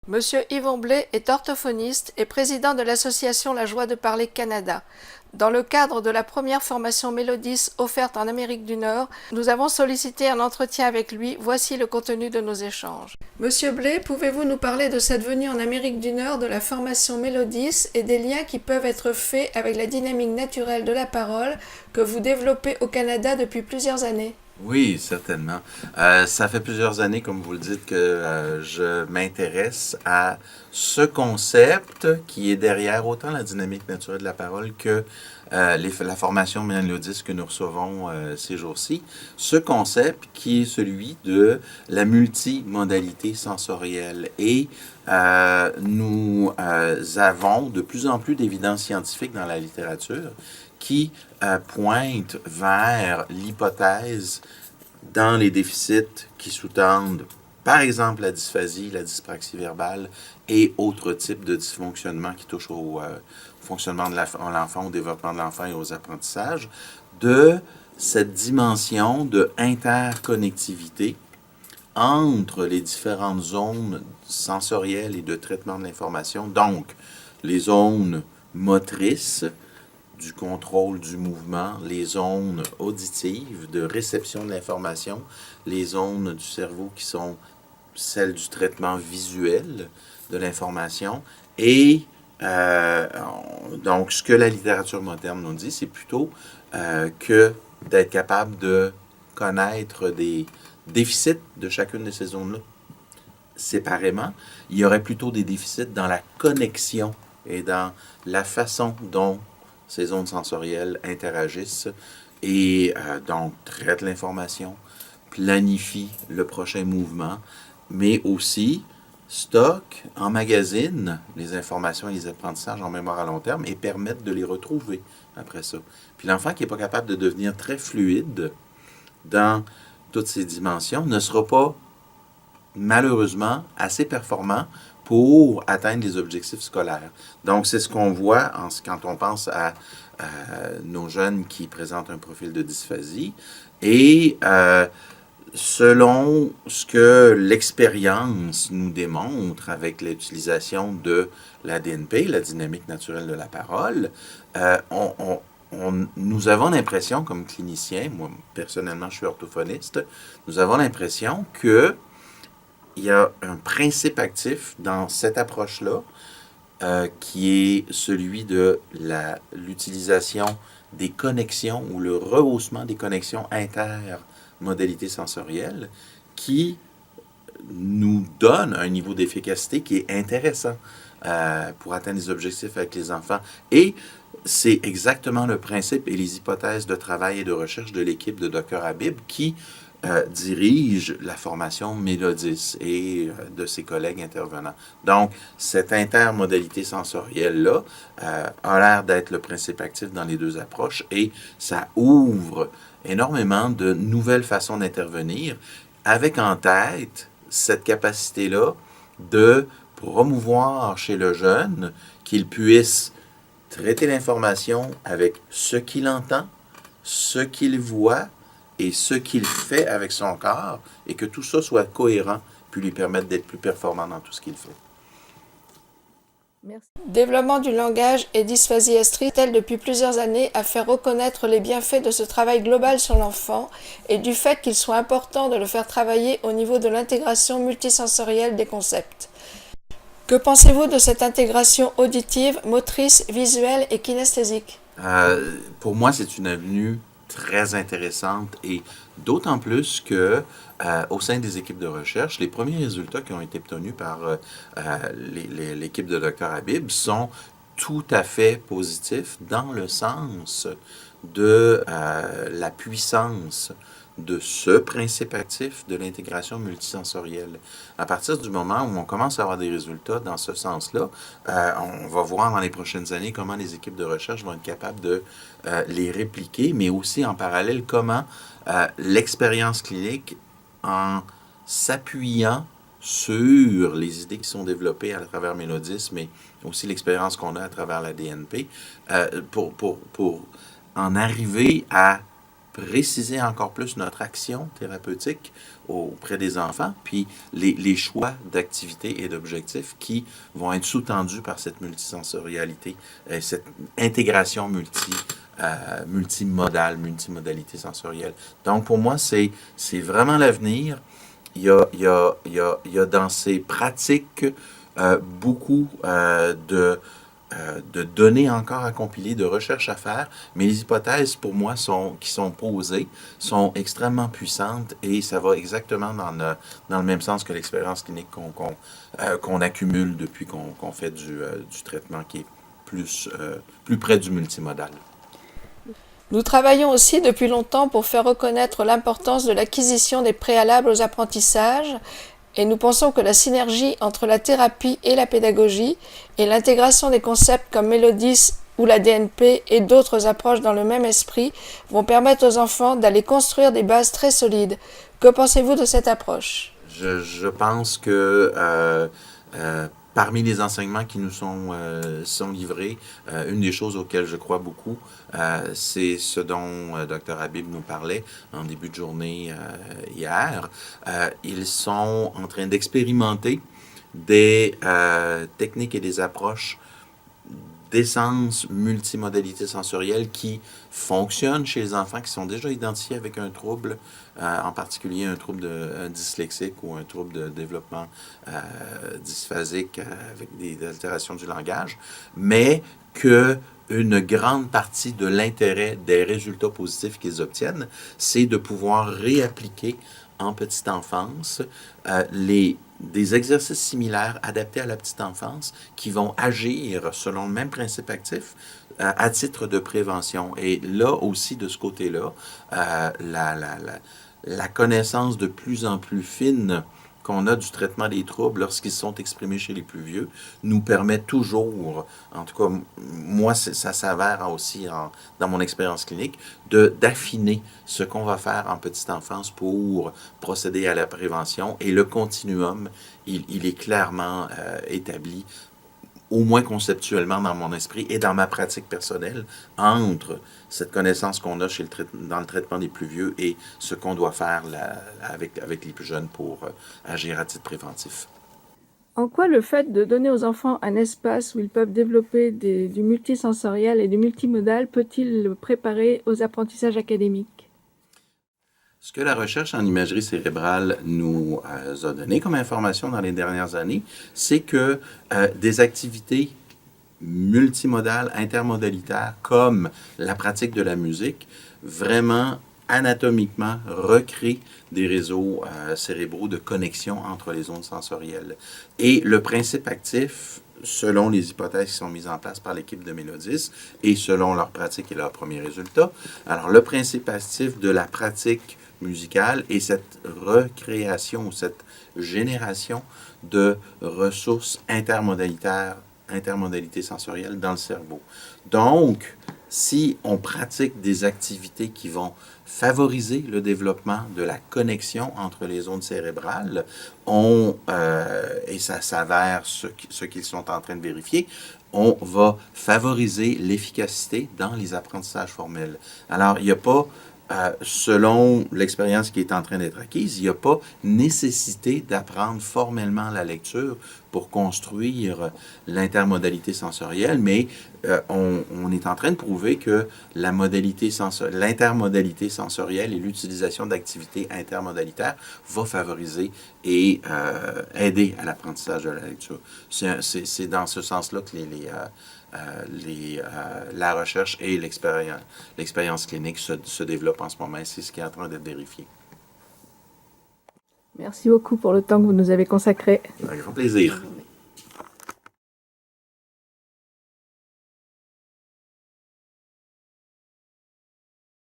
Monsieur Yvon Blais est orthophoniste et président de l'association La Joie de Parler Canada. Dans le cadre de la première formation Mélodis offerte en Amérique du Nord, nous avons sollicité un entretien avec lui. Voici le contenu de nos échanges. Monsieur Blais, pouvez-vous nous parler de cette venue en Amérique du Nord de la formation Mélodis et des liens qui peuvent être faits avec la dynamique naturelle de la parole que vous développez au Canada depuis plusieurs années? Oui, certainement. Ça fait plusieurs années, comme vous le dites, que je m'intéresse à ce concept qui est derrière autant la dynamique naturelle de la parole que la formation mélodiste que nous recevons ces jours-ci. Ce concept qui est celui de la multimodalité sensorielle. Et nous avons de plus en plus d'évidences scientifiques dans la littérature qui pointe vers l'hypothèse dans les déficits qui sous-tendent, par exemple, la dysphasie, la dyspraxie verbale et autres types de dysfonctionnements qui touchent au fonctionnement de l'enfant, au développement de l'enfant et aux apprentissages, de cette dimension de interconnectivité entre les différentes zones sensorielles et de traitement de l'information, donc les zones motrices, du contrôle du mouvement, les zones auditives de réception de l'information, les zones du cerveau qui sont celles du traitement visuel de l'information. Et donc, ce que la littérature moderne nous dit, c'est plutôt que d'être capable de connaître des déficits de chacune de ces zones-là séparément. Il y aurait plutôt des déficits dans la connexion et dans la façon dont ces zones sensorielles interagissent et donc traitent l'information, planifient le prochain mouvement, mais aussi stockent, emmagasinent les informations et les apprentissages en mémoire à long terme et permettent de les retrouver après ça. Puis l'enfant qui n'est pas capable de devenir très fluide dans toutes ces dimensions ne sera pas malheureusement assez performant pour atteindre les objectifs scolaires. Donc, c'est ce qu'on voit quand on pense à nos jeunes qui présentent un profil de dysphasie. Et selon ce que l'expérience nous démontre avec l'utilisation de la DNP, la dynamique naturelle de la parole, nous avons l'impression, comme cliniciens, moi personnellement je suis orthophoniste, nous avons l'impression que il y a un principe actif dans cette approche-là qui est celui de l'utilisation des connexions ou le rehaussement des connexions intermodalités sensorielles qui nous donne un niveau d'efficacité qui est intéressant pour atteindre les objectifs avec les enfants. Et c'est exactement le principe et les hypothèses de travail et de recherche de l'équipe de Dr Habib qui dirige la formation Mélodis et de ses collègues intervenants. Donc, cette intermodalité sensorielle-là a l'air d'être le principe actif dans les deux approches et ça ouvre énormément de nouvelles façons d'intervenir avec en tête cette capacité-là de promouvoir chez le jeune qu'il puisse traiter l'information avec ce qu'il entend, ce qu'il voit et ce qu'il fait avec son corps, et que tout ça soit cohérent, puis lui permettre d'être plus performant dans tout ce qu'il fait. Merci. Développement du langage et dysphasie Estrie telle depuis plusieurs années à faire reconnaître les bienfaits de ce travail global sur l'enfant et du fait qu'il soit important de le faire travailler au niveau de l'intégration multisensorielle des concepts. Que pensez-vous de cette intégration auditive, motrice, visuelle et kinesthésique? Pour moi, c'est une avenue très intéressante et d'autant plus que au sein des équipes de recherche, les premiers résultats qui ont été obtenus par l'équipe de Dr Habib sont tout à fait positifs dans le sens de la puissance de ce principe actif de l'intégration multisensorielle. À partir du moment où on commence à avoir des résultats dans ce sens-là, on va voir dans les prochaines années comment les équipes de recherche vont être capables de les répliquer, mais aussi en parallèle comment l'expérience clinique, en s'appuyant sur les idées qui sont développées à travers Mélodis, mais aussi l'expérience qu'on a à travers la DNP, pour en arriver à préciser encore plus notre action thérapeutique auprès des enfants, puis les choix d'activités et d'objectifs qui vont être sous-tendus par cette multisensorialité, cette intégration multimodalité sensorielle. Donc, pour moi, c'est vraiment l'avenir. Il y a dans ces pratiques beaucoup de données encore à compiler, de recherches à faire, mais les hypothèses pour moi qui sont posées sont extrêmement puissantes et ça va exactement dans le même sens que l'expérience clinique qu'on accumule depuis qu'on fait du traitement qui est plus près du multimodal. Nous travaillons aussi depuis longtemps pour faire reconnaître l'importance de l'acquisition des préalables aux apprentissages et nous pensons que la synergie entre la thérapie et la pédagogie et l'intégration des concepts comme Mélodis ou la DNP et d'autres approches dans le même esprit vont permettre aux enfants d'aller construire des bases très solides. Que pensez-vous de cette approche? Je pense que parmi les enseignements qui nous sont livrés, une des choses auxquelles je crois beaucoup, c'est ce dont Dr. Habib nous parlait en début de journée hier. Ils sont en train d'expérimenter des techniques et des approches d'essence multimodalité sensorielle qui fonctionnent chez les enfants qui sont déjà identifiés avec un trouble, en particulier un trouble dyslexique ou un trouble de développement dysphasique avec des altérations du langage, mais que une grande partie de l'intérêt des résultats positifs qu'ils obtiennent, c'est de pouvoir réappliquer en petite enfance des exercices similaires adaptés à la petite enfance qui vont agir selon le même principe actif à titre de prévention. Et là aussi, de ce côté-là, la connaissance de plus en plus fine qu'on a du traitement des troubles lorsqu'ils sont exprimés chez les plus vieux nous permet toujours, en tout cas, moi, ça s'avère aussi dans mon expérience clinique, d'affiner ce qu'on va faire en petite enfance pour procéder à la prévention. Et le continuum, il est clairement établi, au moins conceptuellement dans mon esprit et dans ma pratique personnelle, entre cette connaissance qu'on a dans le traitement des plus vieux et ce qu'on doit faire avec les plus jeunes pour agir à titre préventif. En quoi le fait de donner aux enfants un espace où ils peuvent développer du multisensoriel et du multimodal peut-il le préparer aux apprentissages académiques? Ce que la recherche en imagerie cérébrale nous a donné comme information dans les dernières années, c'est que des activités multimodales, intermodalitaires, comme la pratique de la musique, vraiment anatomiquement recréent des réseaux cérébraux de connexion entre les zones sensorielles. Et le principe actif, selon les hypothèses qui sont mises en place par l'équipe de Mélodis et selon leur pratique et leurs premiers résultats, alors le principe actif de la pratique musicale et cette recréation ou cette génération de ressources intermodalité sensorielle dans le cerveau. Donc, si on pratique des activités qui vont favoriser le développement de la connexion entre les zones cérébrales, et ça s'avère ce qu'ils sont en train de vérifier, on va favoriser l'efficacité dans les apprentissages formels. Alors, il n'y a pas selon l'expérience qui est en train d'être acquise, il n'y a pas nécessité d'apprendre formellement la lecture pour construire l'intermodalité sensorielle, mais on est en train de prouver que l'intermodalité sensorielle et l'utilisation d'activités intermodalitaires va favoriser et aider à l'apprentissage de la lecture. C'est dans ce sens-là que la recherche et l'expérience clinique se développent en ce moment. C'est ce qui est en train d'être vérifié. Merci beaucoup pour le temps que vous nous avez consacré. Un grand plaisir.